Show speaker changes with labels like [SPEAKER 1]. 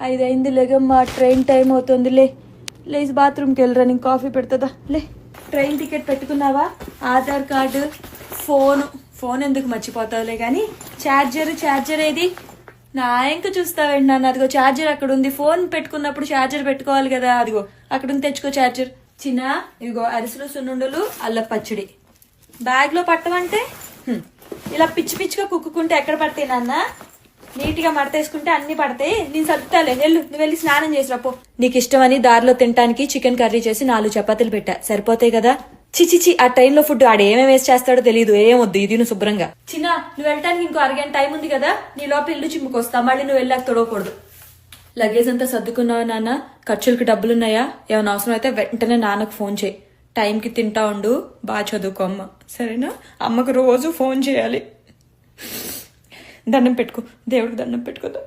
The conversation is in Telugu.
[SPEAKER 1] 5 అయింది, లేగమ్మా ట్రైన్ టైం అవుతుంది. లేచి బాత్రూమ్కి వెళ్ళరా, నేను కాఫీ పెడుతుందా. ట్రైన్ టికెట్ పెట్టుకున్నావా? ఆధార్ కార్డు, ఫోన్ ఎందుకు మర్చిపోతావులే కానీ ఛార్జర్ ఏది? నా ఇంక చూస్తావేంటి నాన్న? అదిగో ఛార్జర్ అక్కడ ఉంది. ఫోన్ పెట్టుకున్నప్పుడు ఛార్జర్ పెట్టుకోవాలి కదా, అదిగో అక్కడ ఉంది, తెచ్చుకో ఛార్జర్. చిన్న ఇదిగో అరిసెలు, సున్నుండలు, అల్ల పచ్చడి బ్యాగ్ లో పట్టమంటే ఇలా పిచ్చి పిచ్చిగా కుక్కుంటే ఎక్కడ పడతాయి నాన్న? నీట్ గా మడతేసుకుంటే అన్ని పడతాయి. నేను సర్దుతాలే, నువ్వు వెళ్ళి స్నానం చేసి రాపో. నీకు ఇష్టమని దారిలో తినడానికి చికెన్ కర్రీ చేసి 4 చపాతీలు పెట్టా, సరిపోతాయి కదా. చిచిచి, ఆ ట్రైన్ లో ఫుడ్ ఆడ ఏమేమి వేస్ట్ చేస్తాడో తెలియదు. ఏమొద్దు, ఇది నువ్వు శుభ్రంగా. చిన్న నువ్వు వెళ్ళటానికి ఇంకో అరగంట టైం ఉంది కదా, నీ లోపల ఇల్లు చిమ్ముకొస్తా, మళ్ళీ నువ్వు వెళ్ళాక తొడవకూడదు. లగేజ్ అంతా సర్దుకున్నావా నాన్న? ఖర్చులకి డబ్బులున్నాయా? ఏమైనా అవసరం అయితే వెంటనే నాన్నకు ఫోన్ చేయి. టైంకి తింటా ఉండు, బాగా చదువుకో అమ్మ, సరేనా? అమ్మకు రోజు ఫోన్ చేయాలి. దండం పెట్టుకో, దేవుడికి దండం పెట్టుకోదా.